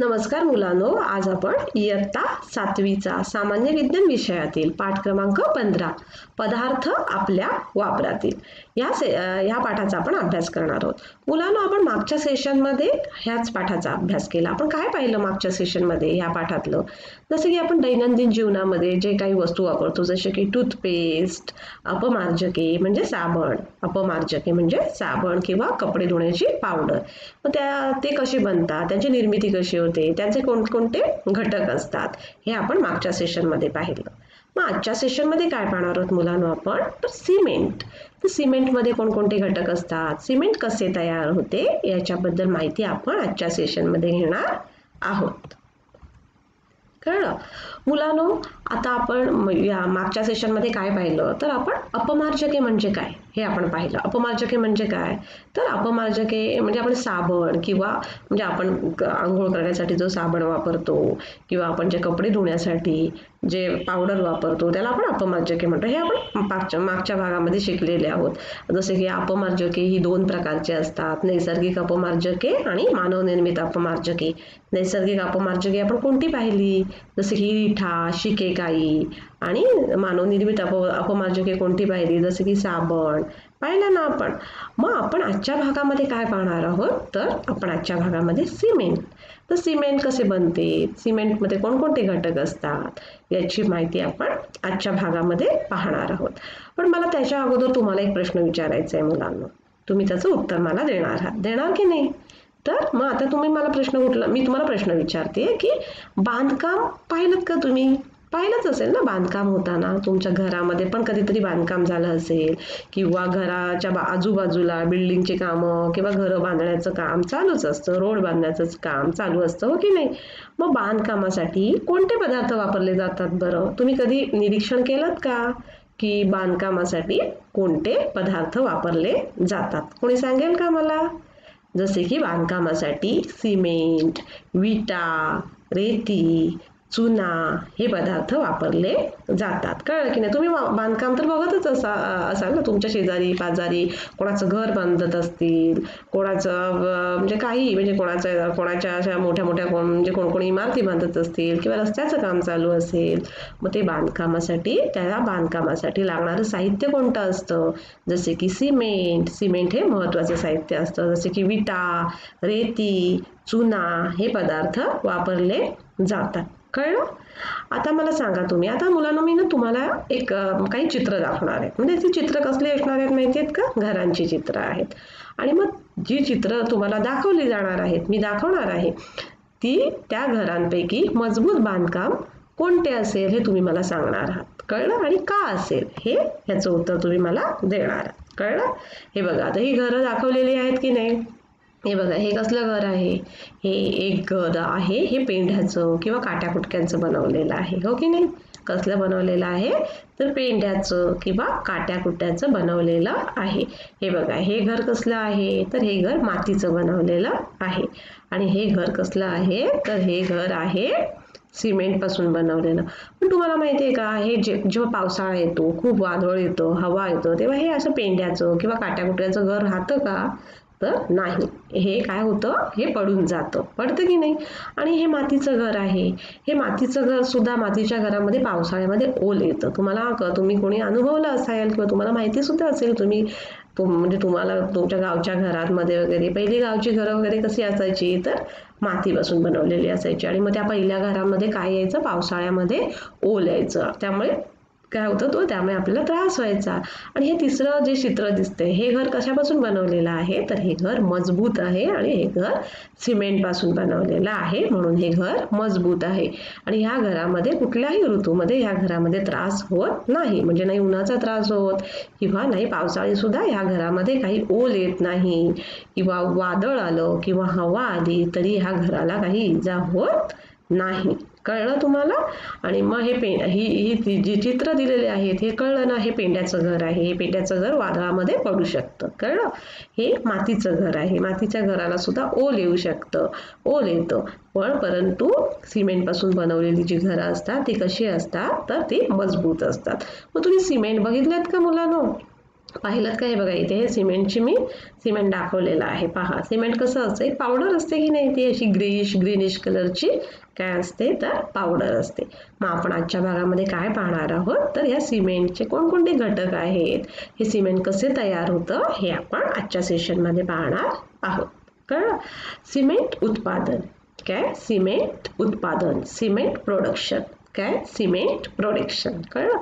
नमस्कार मुलांनो, आज आपण इयत्ता 7वीचा सामान्य विज्ञान विषयातील पाठ क्रमांक 15 पदार्थ आपल्या वापरातील ह्या पाठाचा आपण अभ्यास करणार आहोत. मुलांनो, आपण मागच्या सेशनमध्ये ह्याच पाठाचा अभ्यास केला. आपण काय पाहिलं मागच्या सेशनमध्ये ह्या पाठातलं? जसं की आपण दैनंदिन जीवनामध्ये जे काही वस्तू वापरतो, जसे की टूथपेस्ट, अपमार्जके म्हणजे साबण, अपमार्जके म्हणजे साबण किंवा कपडे धुण्याची पावडर. मग ते कसे बनतात, त्यांची निर्मिती कशी होते, त्यांचे कोणकोणते घटक असतात, हे आपण मागच्या सेशनमध्ये पाहिलं. मग आजच्या सेशनमध्ये काय पाहणार आहोत मुलांनो आपण? तर सिमेंट. तर सिमेंटमध्ये कोणकोणते घटक असतात, सिमेंट कसे तयार होते, याच्याबद्दल माहिती आपण आजच्या सेशनमध्ये घेणार आहोत. कळलं मुलांनो? आता आपण या मागच्या सेशनमध्ये काय पाहिलं, तर आपण अपमार्जके म्हणजे काय हे आपण पाहिलं. अपमार्जके म्हणजे काय, तर अपमार्जके म्हणजे आपण साबण किंवा म्हणजे आपण आंघोळ करण्यासाठी जो साबण वापरतो किंवा आपण जे कपडे धुण्यासाठी जे पावडर वापरतो त्याला आपण अपमार्जके म्हणतो. हे आपण मागच्या भागामध्ये शिकलेले आहोत. जसे की अपमार्जके ही 2 प्रकारचे असतात, नैसर्गिक अपमार्जके आणि मानवनिर्मित अपमार्जके. नैसर्गिक अपमार्जके आपण कोणती पाहिली, जसे की रिठा, शिकेकाई. आणि मानवनिर्मित अपमार्जके कोणती पाहिली, जसे की साबण. पाहिलं ना आपण. मग आपण आजच्या भागामध्ये काय पाहणार आहोत, तर आपण आजच्या भागामध्ये सिमेंट. तर सिमेंट कसे बनते, सिमेंटमध्ये कोणकोणते घटक असतात, याची माहिती आपण आजच्या भागामध्ये पाहणार आहोत. पण मला त्याच्या अगोदर तुम्हाला एक प्रश्न विचारायचा आहे मुलांना. तुम्ही त्याचं उत्तर मला देणार की नाही? तर मग आता तुम्ही मला मी तुम्हाला प्रश्न विचारते की बांधकाम पाहिलं का तुम्ही? पाहिलंच असेल ना बांधकाम होताना. तुमच्या घरामध्ये पण कधीतरी बांधकाम झालं असेल किंवा घराच्या आजूबाजूला बिल्डिंगचे कामं किंवा घरं बांधण्याचं काम चालूच असतं, रोड बांधण्याचं काम चालू असतं, हो की नाही? मग बांधकामासाठी कोणते पदार्थ वापरले जातात बरं? तुम्ही कधी निरीक्षण केलं का की बांधकामासाठी कोणते पदार्थ वापरले जातात? कोणी सांगेल का मला? जसे की बांधकामासाठी सिमेंट, विटा, रेती, चुना हे पदार्थ वापरले जातात. कळलं की नाही? तुम्ही बांधकाम तर बघतच असाल ना, तुमच्या शेजारी पाजारी कोणाचं घर बांधत असतील, कोणाचं म्हणजे काही म्हणजे कोणाच्या अशा मोठ्या म्हणजे कोणी इमारती बांधत असतील किंवा रस्त्याचं काम चालू असेल. मग ते त्याला बांधकामासाठी लागणारं साहित्य कोणतं असतं? जसे की सिमेंट हे महत्त्वाचं साहित्य असतं. जसे की विटा, रेती, चुना हे पदार्थ वापरले जातात. कळलं? आता मला सांगा तुम्ही. आता मुलांना मी तुम्हाला काही चित्र दाखवणार आहे. म्हणजे ती चित्र कसली असणार आहेत माहिती आहेत का? घरांची चित्र आहेत. आणि मग जी चित्र तुम्हाला दाखवली जाणार आहेत, मी दाखवणार आहे, त्या घरांपैकी मजबूत बांधकाम कोणते असेल हे तुम्ही मला सांगणार आहात. कळलं? आणि का असेल ह्याचं उत्तर तुम्ही मला देणार आहात. कळलं? हे बघा, आता ही घरं दाखवलेली आहेत की नाही? हे बघा, हे कसलं घर आहे? हे एक घर आहे, हे पेंढ्याचं किंवा काट्याकुटक्यांचं बनवलेलं आहे, हो की नाही? कसलं बनवलेलं आहे? तर पेंढ्याचं किंवा काट्याकुट्याचं बनवलेलं आहे. हे बघा, हे घर कसलं आहे? तर हे घर मातीचं बनवलेलं आहे. आणि हे घर कसलं आहे? तर हे घर आहे सिमेंट पासून बनवलेलं. पण तुम्हाला माहिती आहे का, हे जेव्हा पावसाळा येतो, खूप वादळ येतो, हवा येतो, तेव्हा हे असं पेंढ्याचं किंवा काट्याकुट्याचं घर राहतं का? तर नाही. हे काय होतं? हे पडून पडतं की नाही? आणि हे मातीचं घर आहे. हे मातीचं घर सुद्धा, मातीच्या घरामध्ये पावसाळ्यामध्ये ओल येतं. तुम्ही कोणी अनुभवलं असाल किंवा तुम्हाला माहिती सुद्धा असेल. म्हणजे तुम्हाला तुमच्या गावच्या घरांमध्ये वगैरे पहिली गावची घरं वगैरे कशी असायची, तर मातीपासून बनवलेली असायची. आणि मग त्या पहिल्या घरामध्ये काय यायचं? पावसाळ्यामध्ये ओल यायचं. त्यामुळे काय होतं त्यामुळे आपल्याला त्रास व्हायचा. आणि हे तिसरं जे चित्र दिसतंय, हे घर कशापासून बनवलेलं आहे? तर हे घर मजबूत आहे आणि हे घर सिमेंट पासून बनवलेलं आहे, म्हणून हे घर मजबूत आहे. आणि ह्या घरामध्ये कुठल्याही ऋतूमध्ये ह्या घरामध्ये त्रास होत नाही. म्हणजे नाही उन्हाचा त्रास होत किंवा नाही पावसाळी सुद्धा ह्या घरामध्ये काही ओल येत नाही किंवा वादळ आलं किंवा हवा आली तरी ह्या घराला काही इजा होत नाही. कळलं तुम्हाला? आणि मग ही जी चित्र दिलेली आहेत, हे कळलं ना? हे पेंड्याचं घर आहे. हे पेंड्याचं घर वादळामध्ये पडू शकतं. कळलं? हे मातीचं घर आहे. मातीच्या घराला सुद्धा ओल येऊ शकतं, ओल येतं. परंतु सिमेंट पासून बनवलेली जी घरं असतात ती कशी असतात? तर ती मजबूत असतात. मग तुम्ही सिमेंट बघितलेत का मुलांनो? पाहिलं का? हे बघा इथे हे सिमेंटची मी सिमेंट दाखवलेलं आहे. पहा सिमेंट कसं असतं, एक पावडर असते की नाही, ती अशी ग्रीनिश कलरची काय असते तर पावडर असते. मग आपण आजच्या भागामध्ये काय पाहणार आहोत तर या सिमेंटचे कोणकोणते घटक आहेत, हे सिमेंट कसे तयार होतं हे आपण आजच्या सेशनमध्ये पाहणार आहोत. कळलं? सिमेंट उत्पादन काय? सिमेंट उत्पादन, सिमेंट प्रोडक्शन काय? Cement production. कळलं?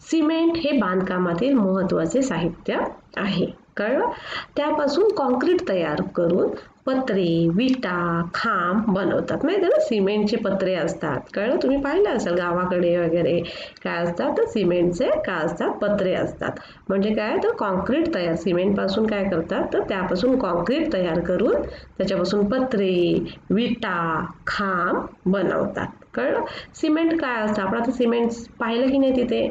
सिमेंट हे बांधकामातील महत्त्वाचे साहित्य आहे. कळलं? त्यापासून कॉन्क्रीट तयार करून पत्रे, विटा, खांब बनवतात. माहिती आहे ना, सिमेंटचे पत्रे असतात. कळलं? तुम्ही पाहिलं असेल गावाकडे वगैरे काय असतात तर सिमेंटचे काय असतात, पत्रे असतात. म्हणजे काय तर कॉन्क्रीट तयार, सिमेंटपासून काय करतात तर त्यापासून कॉन्क्रीट तयार करून त्याच्यापासून पत्रे, विटा, खांब बनवतात. कळलं? सिमेंट काय असतं, आपण आता सिमेंट पाहिलं की नाही तिथे,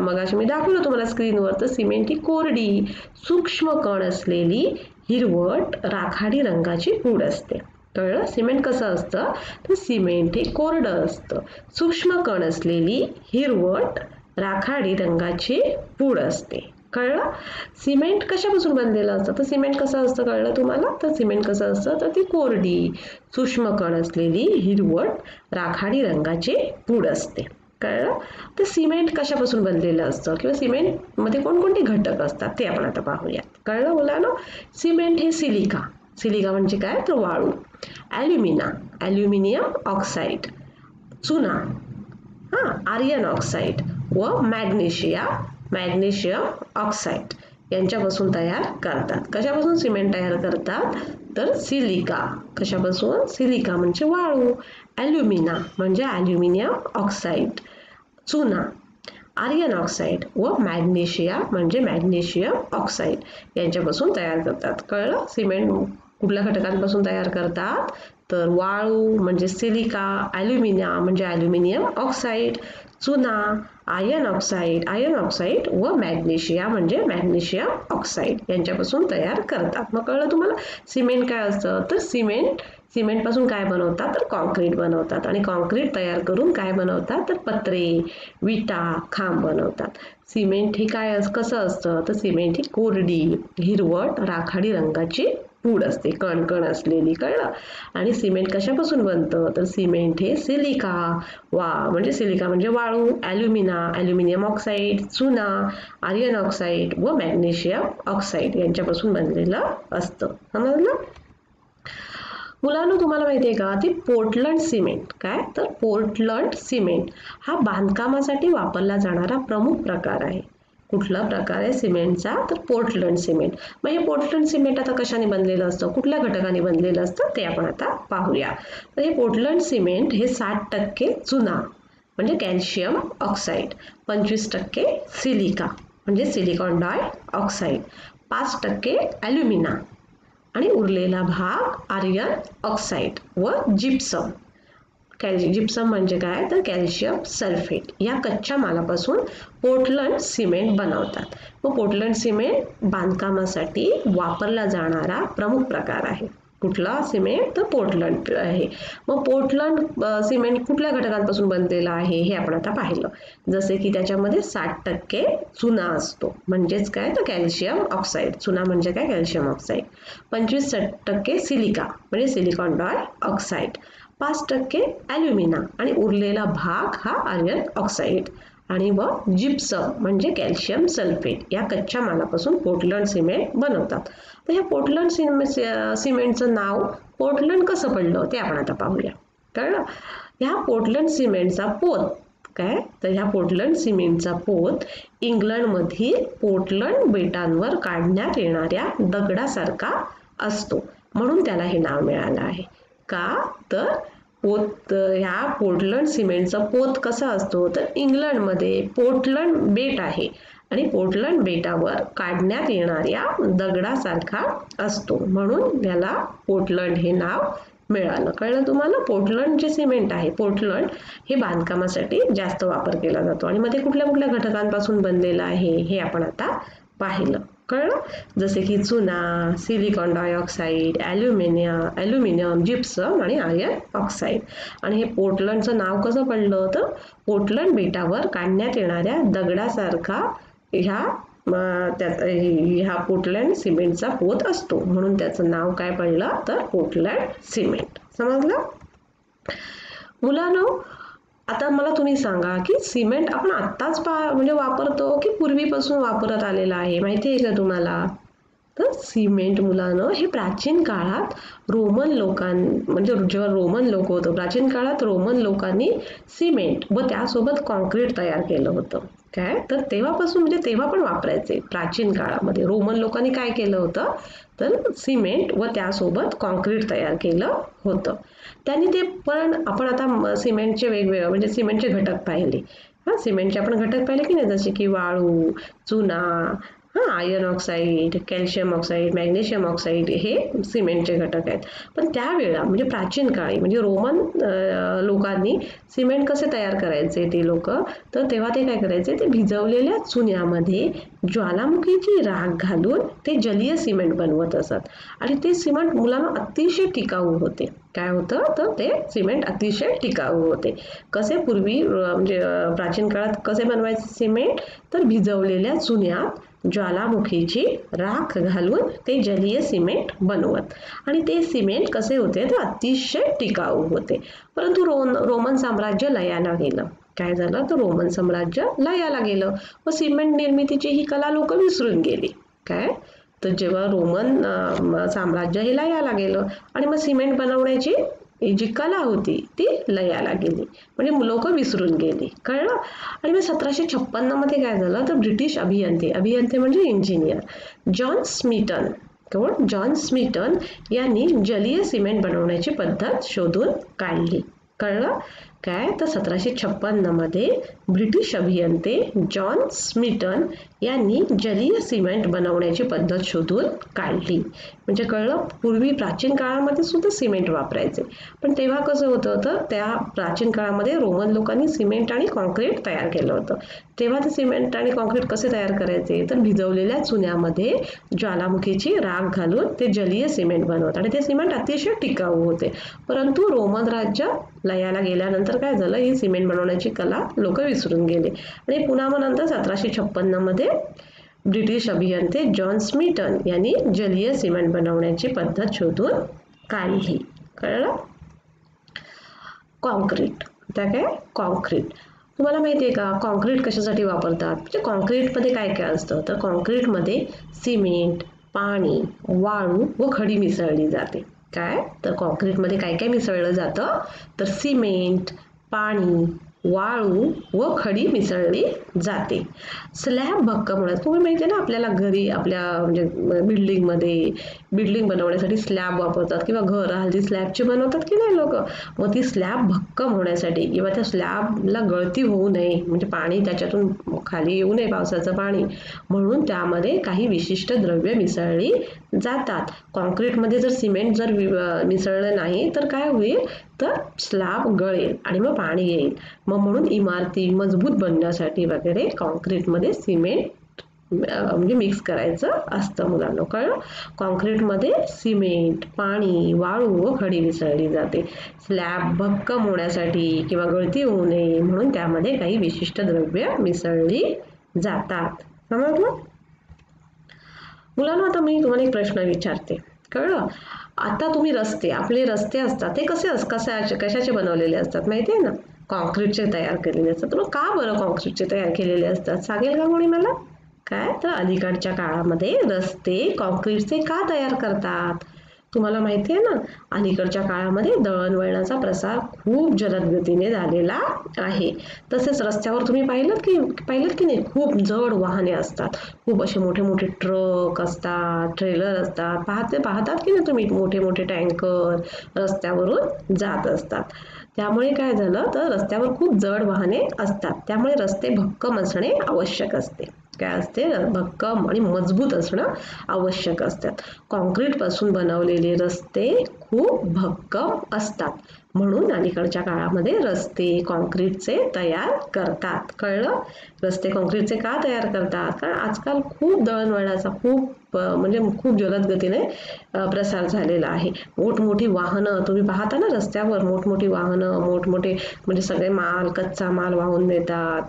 मगाशी मी दाखवलं तुम्हाला स्क्रीनवर. तर सिमेंट ही कोरडी सूक्ष्म कण असलेली हिरवट राखाडी रंगाची पूड असते. कळलं? सिमेंट कसं असतं तर सिमेंट हे कोरडं असतं, सूक्ष्म कण असलेली हिरवट राखाडी रंगाची पूड असते. कळलं? सिमेंट कशापासून बनलेलं असतं तर सिमेंट कसं असतं कळलं तुम्हाला? तर सिमेंट कसं असतं तर ती कोरडी सूक्ष्म कण असलेली हिरवट राखाडी रंगाची पूड असते. कळलं? तर सिमेंट कशापासून बनलेलं असतं किंवा सिमेंटमध्ये कोणकोणते घटक असतात ते आपण आता पाहूयात. कळलं मुलांनो? सिमेंट हे सिलिका, सिलिका म्हणजे काय तर वाळू, ॲल्युमिनियम ऑक्साईड, चुना, आर्यन ऑक्साईड व मॅग्नेशियम ऑक्साईड यांच्यापासून तयार करतात. कशापासून सिमेंट तयार करतात तर सिलिका, कशापासून? सिलिका म्हणजे वाळू, ॲल्युमिना म्हणजे ॲल्युमिनियम ऑक्साईड, चुना, आर्यन ऑक्साईड व मॅग्नेशियम ऑक्साईड यांच्यापासून तयार करतात. कळलं? सिमेंट कुठल्या घटकांपासून तयार करतात तर वाळू म्हणजे सिलिका, ॲल्युमिना म्हणजे ॲल्युमिनियम ऑक्साईड, चुना, आयर्न ऑक्साईड व मॅग्नेशियम ऑक्साईड यांच्यापासून तयार करतात. मग कळलं तुम्हाला? सिमेंट काय असतं तर सिमेंटपासून काय बनवतात तर कॉन्क्रीट बनवतात, आणि कॉन्क्रीट तयार करून काय बनवतात तर पत्रे, विटा, खांब बनवतात. सिमेंट हे काय कसं असतं तर सिमेंट ही कोरडी हिरवट राखाडी रंगाची पूड असते, कणकण असलेली. कळलं? आणि सिमेंट कशापासून बनतं तर सिमेंट हे सिलिका म्हणजे वाळू, ॲल्युमिनियम ऑक्साईड, चुना, आर्यन ऑक्साईड व मॅग्नेशियम ऑक्साईड यांच्यापासून बनलेलं असतं. समजलं मुलांनो? तुम्हाला माहिती आहे का ती पोर्टलँड सिमेंट काय तर पोर्टलँड सिमेंट हा बांधकामासाठी वापरला जाणारा प्रमुख प्रकार आहे. कुठला प्रकार आहे सिमेंटचा तर पोर्टलँड सिमेंट. मग हे पोर्टलँड सिमेंट आता कशाने बनलेलं असतं, कुठल्या घटकाने बनलेलं असतं ते आपण आता पाहूया. तर हे पोर्टलँड सिमेंट हे 60% चुना म्हणजे कॅल्शियम ऑक्साईड, 25% सिलिका म्हणजे सिलिकॉन डायऑक्साईड, 5% ॲल्युमिना आणि उरलेला भाग आर्यन ऑक्साईड व जिप्सम. जिप्सम म्हणजे काय तर कॅल्शियम सल्फेट या कच्च्या मालापासून पोर्टलँड सिमेंट बनवतात. व पोर्टलँड सिमेंट बांधकामासाठी वापरला जाणारा प्रमुख प्रकार आहे. कुठला सिमेंट तर पोर्टलँड आहे. मग पोर्टलँड सिमेंट कुठल्या घटकांपासून बनलेलं आहे हे आपण आता पाहिलं. जसे की त्याच्यामध्ये 60% चुना असतो म्हणजेच काय तर कॅल्शियम ऑक्साईड, चुना म्हणजे काय कॅल्शियम ऑक्साईड, 25% सिलिका म्हणजे सिलिकॉन डायऑक्साईड, 5% ॲल्युमिना आणि उरलेला भाग हा आर्यन ऑक्साईड आणि व जिप्सम म्हणजे कॅल्शियम सल्फेट या कच्च्या मालापासून पोर्टलँड सिमेंट बनवतात. तर ह्या पोर्टलँड सिमेंटचं नाव पोर्टलँड कसं पडलं ते आपण आता पाहूया. कळलं? ह्या पोर्टलँड सिमेंटचा पोत काय तर ह्या पोर्टलँड सिमेंटचा पोत इंग्लंडमधील पोर्टलँड बेटांवर काढण्यात येणाऱ्या दगडासारखा असतो म्हणून त्याला हे नाव मिळालं आहे. का तर ह्या पोर्टलँड सिमेंटचा पोत कसा असतो तर इंग्लंडमध्ये पोर्टलँड बेट आहे आणि पोर्टलँड बेटावर काढण्यात येणाऱ्या दगडासारखा असतो म्हणून त्याला पोर्टलँड हे नाव मिळालं. कळलं तुम्हाला? पोर्टलँड जे सिमेंट आहे पोर्टलँड हे बांधकामासाठी जास्त वापर केला जातो आणि मग ते कुठल्या कुठल्या घटकांपासून बनलेलं आहे हे आपण आता पाहिलं. कळलं? जसे की चुना, सिलिकॉन डायऑक्साईड, ॲल्युमिनियम, जिप्सम आणि आयर्न ऑक्साईड. आणि हे पोर्टलँडचं नाव कसं पडलं तर पोर्टलँड बेटावर काढण्यात येणाऱ्या दगडासारखा ह्या त्यात ह्या पोर्टलँड सिमेंटचा पोत असतो, म्हणून त्याचं नाव काय पडलं तर पोर्टलँड सिमेंट. समजलं मुलांनो? आता मला तुम्ही सांगा की सिमेंट आपण आत्ताच म्हणजे वापरतो की पूर्वीपासून वापरत आलेला आहे, माहिती आहे का तुम्हाला? तर सिमेंट मुलांनो हे प्राचीन काळात रोमन म्हणजे जेव्हा रोमन लोक होतं, प्राचीन काळात रोमन लोकांनी सिमेंट व त्यासोबत कॉन्क्रीट तयार केलं होतं. काय तर तेव्हापासून म्हणजे तेव्हा पण वापरायचे. प्राचीन काळामध्ये रोमन लोकांनी काय केलं होतं तर सिमेंट व त्यासोबत कॉन्क्रीट तयार केलं होतं. त्यांनी ते पण आपण आता सिमेंटचे वेगवेगळे म्हणजे सिमेंटचे घटक पाहिले. सिमेंटचे आपण घटक पाहिले की नाही, जसे की वाळू, चुना, iron oxide, calcium oxide, magnesium oxide हे सिमेंटचे घटक आहेत. पण त्यावेळा म्हणजे प्राचीन काळी म्हणजे रोमन लोकांनी सिमेंट कसे तयार करायचे ते लोक, तर तेव्हा ते काय करायचे, ते भिजवलेल्या चुन्यामध्ये ज्वालामुखीची राख घालून ते जलीय सिमेंट बनवत असत. आणि ते सिमेंट मुलांना अतिशय टिकाऊ होते. काय होतं तर ते सिमेंट अतिशय टिकाऊ होते. कसे पूर्वी म्हणजे प्राचीन काळात कसे बनवायचे सिमेंट, तर भिजवलेल्या चुन्यात ज्वालामुखीची राख घालून ते जलीय सिमेंट बनवत. आणि ते सिमेंट कसे होते तर अतिशय टिकाऊ होते. परंतु रोमन साम्राज्य लयाला गेलं. काय झालं तर रोमन साम्राज्य लयाला गेलं व सिमेंट निर्मितीची ही कला लोक विसरून गेली. काय तर जेव्हा रोमन साम्राज्य हे लयाला गेलं आणि मग सिमेंट बनवण्याची जी कला होती ती लयाला गेली, म्हणजे लोक विसरून गेली. कळलं? आणि मग 1756 मध्ये काय झालं तर ब्रिटिश अभियंते म्हणजे इंजिनियर जॉन स्मिटन यांनी जलीय सिमेंट बनवण्याची पद्धत शोधून काढली. कळलं? काय तर 1756 मध्ये ब्रिटिश अभियंते जॉन स्मिटन यांनी जलीय सिमेंट बनवण्याची पद्धत शोधून काढली. म्हणजे कळलं, पूर्वी प्राचीन काळामध्ये सुद्धा सिमेंट वापरायचे, पण तेव्हा कसं होतं तर त्या प्राचीन काळामध्ये रोमन लोकांनी सिमेंट आणि कॉन्क्रीट तयार केलं होतं. तेव्हा ते सिमेंट आणि कॉन्क्रीट कसे तयार करायचे तर भिजवलेल्या चुन्यामध्ये ज्वालामुखीची राख घालून ते जलीय सिमेंट बनवत आणि ते सिमेंट अतिशय टिकाऊ होते. परंतु रोमन राज्य लयाला गेल्यानंतर काय झालं, ही सिमेंट बनवण्याची कला लोक विसरून गेले. आणि पुन्हा मग नंतर 1756 मध्ये ब्रिटिश अभियंते जॉन स्मिटन यांनी जलीय सिमेंट बनवण्याची पद्धत शोधून काढली. कळलं? कॉन्क्रीट. आता काय कॉन्क्रीट तुम्हाला माहिती आहे का, कॉन्क्रीट कशासाठी वापरतात? म्हणजे कॉन्क्रीटमध्ये काय काय असतं तर कॉन्क्रीटमध्ये सिमेंट, पाणी, वाळू व खडी मिसळली जाते. काय तर कॉन्क्रीटमध्ये काय काय मिसळलं जातं तर सिमेंट, पाणी, वाळू व खडी मिसळली जाते. स्लॅब भक्कम होण्यास तुम्ही माहिती आहे ना, आपल्याला घरी आपल्या म्हणजे बिल्डिंग बनवण्यासाठी स्लॅब वापरतात किंवा घर हल्ली स्लॅबची बनवतात की नाही लोक. मग ती स्लॅब भक्कम होण्यासाठी किंवा त्या स्लॅबला गळती होऊ नये, म्हणजे पाणी त्याच्यातून खाली येऊ नये पावसाचं पाणी, म्हणून त्यामध्ये काही विशिष्ट द्रव्य मिसळली जातात. कॉन्क्रीटमध्ये जर सिमेंट जर मिसळलं नाही तर काय होईल तर स्लॅब गळेल आणि मग पाणी येईल. मग म्हणून इमारती मजबूत बनण्यासाठी वगैरे कॉन्क्रीटमध्ये सिमेंट म्हणजे मिक्स करायचं असतं मुलांना. कळलं? कॉन्क्रीटमध्ये सिमेंट, पाणी, वाळू व खडी मिसळली जाते. स्लॅब भक्कम होण्यासाठी किंवा गळती होऊ नये म्हणून त्यामध्ये काही विशिष्ट द्रव्य मिसळली जातात. समजलं मुलांना? आता मी तुम्हाला एक प्रश्न विचारते. कळलं? आता तुम्ही आपले रस्ते असतात ते कशाचे बनवलेले असतात माहिती आहे ना? कॉन्क्रीटचे तयार केलेले असतात. मग का बरं कॉन्क्रीटचे तयार केलेले असतात सांगेल का कोणी मला? काय तर अलीकडच्या काळामध्ये रस्ते कॉन्क्रीटचे का तयार करतात? तुम्हाला माहिती आहे ना, अलीकडच्या काळामध्ये दळणवळणाचा प्रसार खूप जलद गतीने झालेला आहे. तसेच रस्त्यावर तुम्ही पाहिलं की नाही, खूप जड वाहने असतात. खूप असे मोठे मोठे ट्रक असतात, ट्रेलर असतात. पाहतात की नाही तुम्ही, मोठे मोठे टँकर रस्त्यावरून जात असतात. त्यामुळे काय झालं तर रस्त्यावर खूप जड वाहने असतात. त्यामुळे रस्ते भक्कम असणे आवश्यक असते. काय असते? भक्कम आणि मजबूत असणं आवश्यक असतात. कॉन्क्रीट पासून बनवलेले रस्ते खूप भक्कम असतात. म्हणून अलीकडच्या काळामध्ये रस्ते कॉन्क्रीटचे तयार करतात. कळलं? रस्ते कॉन्क्रीटचे का तयार करतात? कारण आजकाल खूप दळणवळणाचा खूप जलद गतीने प्रसार झालेला आहे. मोठमोठी वाहनं तुम्ही पाहता ना रस्त्यावर, मोठमोठी वाहनं मोठमोठे म्हणजे सगळे कच्चा माल वाहून नेतात,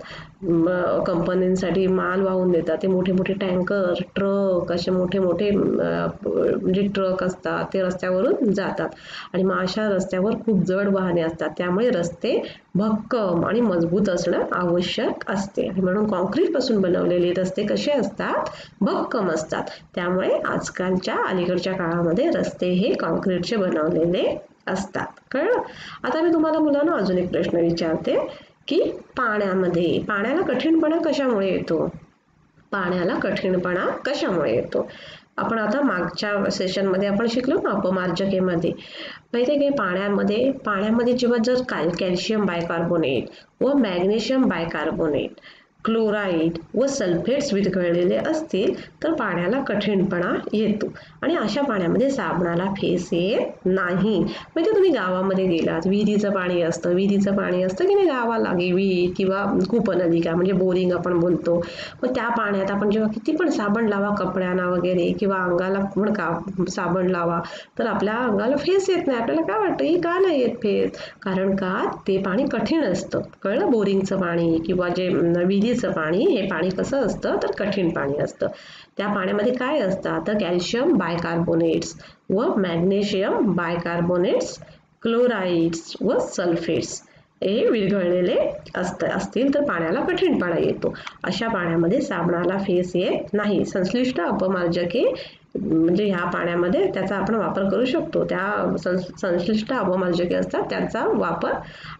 कंपन्यांसाठी माल वाहून नेतात. ते मोठे मोठे टँकर, ट्रक, असे मोठे मोठे म्हणजे ट्रक असतात, ते रस्त्यावरून जातात आणि मग अशा रस्त्यावर खूप जड वाहने असतात. त्यामुळे रस्ते भक्कम आणि मजबूत असणं आवश्यक असते आणि म्हणून कॉन्क्रीट पासून बनवलेले रस्ते कसे असतात? भक्कम असतात. त्यामुळे आजकालच्या अलीकडच्या काळामध्ये रस्ते हे कॉन्क्रीटचे बनवलेले असतात. कळलं? आता मी तुम्हाला मुलांना अजून एक प्रश्न विचारते की पाण्याला कठीणपणा कशामुळे येतो? पाण्याला कठीणपणा कशामुळे येतो? आपण आता मागच्या सेशनमध्ये आपण शिकलो ना अपमार्जकेमध्ये, माहिती आहे की पाण्यामध्ये जेव्हा जर कॅल्शियम बायकार्बोनेट व मॅग्नेशियम बायकार्बोनेट, क्लोराईड व सल्फेट्स विरघळलेले असतील तर पाण्याला कठीणपणा येतो आणि अशा पाण्यामध्ये साबणाला फेस येत नाही. म्हणजे तुम्ही गावामध्ये गेलात, विहिरीचं पाणी असतं की नाही गावाला, विहीर किंवा कूपनलिका म्हणजे बोरिंग आपण बोलतो. मग त्या पाण्यात आपण जेव्हा किती पण साबण लावा कपड्यांना वगैरे किंवा अंगाला पण साबण लावा तर आपल्या अंगाला फेस येत नाही. आपल्याला काय वाटतं ही का नाही येत फेस? कारण का ते पाणी कठीण असतं. कळलं? बोरिंगचं पाणी किंवा जे विहिरीचं पाणी, हे पाणी कसं असतं तर कठीण पाणी असतं. त्या पाण्यामध्ये काय असतं तर कॅल्शियम बायकार्बोनेट्स व मॅग्नेशियम बायकार्बोनेट्स, क्लोराईड्स व सल्फेट्स हे विरघळलेले असतील तर पाण्याला कठीणपणा येतो. अशा पाण्यामध्ये साबणाला फेस येत नाही. संश्लिष्ट अपमार्जके म्हणजे ह्या पाण्यामध्ये त्याचा आपण वापर करू शकतो. त्या संश्लिष्ट अपमार्जके असतात त्यांचा वापर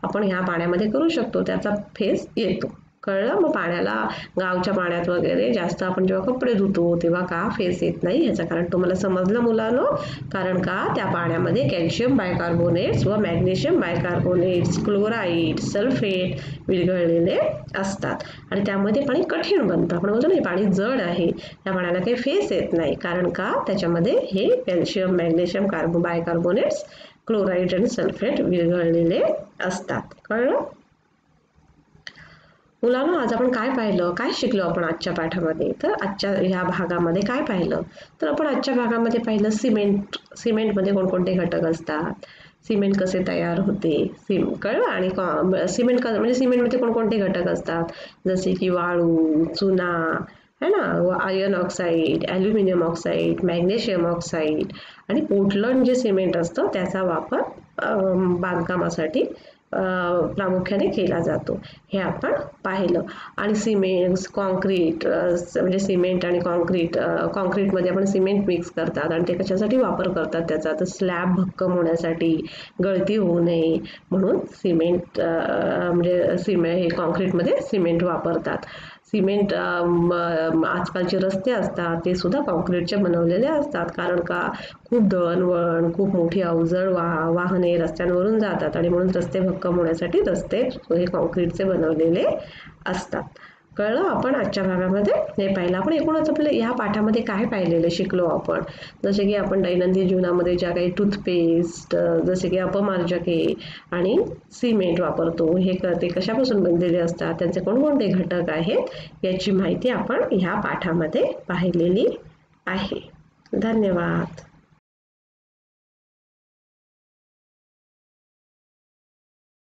आपण ह्या पाण्यामध्ये करू शकतो. त्याचा फेस येतो. कळलं? मग पाण्याला गावच्या पाण्यात वगैरे जास्त आपण जेव्हा कपडे धुतो तेव्हा का फेस येत नाही ह्याचं कारण तुम्हाला समजलं मुलांनो? कारण का त्या पाण्यामध्ये कॅल्शियम बायकार्बोनेट्स व मॅग्नेशियम बायकार्बोनेट्स, क्लोराईड, सल्फेट विरघळलेले असतात आणि त्यामध्ये पाणी कठीण बनतं. आपण बोलतो ना पाणी जड आहे, त्या पाण्याला काही फेस येत नाही. कारण का त्याच्यामध्ये हे कॅल्शियम मॅग्नेशियम बायकार्बोनेट्स, क्लोराईड आणि सल्फेट विरघळलेले असतात. कळलं? मुलांनो, आज आपण काय शिकलो आपण आजच्या पाठामध्ये? तर आजच्या ह्या भागामध्ये काय पाहिलं तर आपण आजच्या भागामध्ये पाहिलं सिमेंटमध्ये कोणकोणते घटक असतात, सिमेंट कसे तयार होते, कळलं? आणि सिमेंटमध्ये कोणकोणते घटक असतात जसे की वाळू, चुना है ना, iron oxide, aluminium oxide, magnesium oxide आणि पोर्टलँड जे सिमेंट असतं त्याचा वापर बांधकामासाठी प्रामुख्याने केला जातो. हे आपण पाहिलं. आणि कॉन्क्रीट म्हणजे सिमेंट आणि कॉन्क्रीटमध्ये आपण सिमेंट मिक्स करतात आणि ते कशासाठी वापर करतात त्याचा तर स्लॅब भक्कम होण्यासाठी, गळती होऊ नये म्हणून सिमेंट हे कॉन्क्रीटमध्ये सिमेंट वापरतात. सिमेंट आजकालचे रस्ते असतात ते सुद्धा कॉन्क्रीटचे बनवलेले असतात. कारण का खूप दळणवळण, खूप मोठी अवजड वाहने रस्त्यांवरून जातात आणि म्हणून रस्ते भक्कम होण्यासाठी रस्ते हे कॉन्क्रीटचे बनवलेले असतात. कळलं? आपण आजच्या भागामध्ये हे पाहिलं. आपण एकूणच आपल्या ह्या पाठामध्ये काय पाहिलेलं शिकलो आपण, जसे की आपण दैनंदिन जीवनामध्ये ज्या काही टूथपेस्ट, जसे की अपमार्जके आणि सिमेंट वापरतो ते कशापासून बनलेले असतात, त्यांचे कोणकोणते घटक आहेत याची माहिती आपण ह्या पाठामध्ये पाहिलेली आहे. धन्यवाद.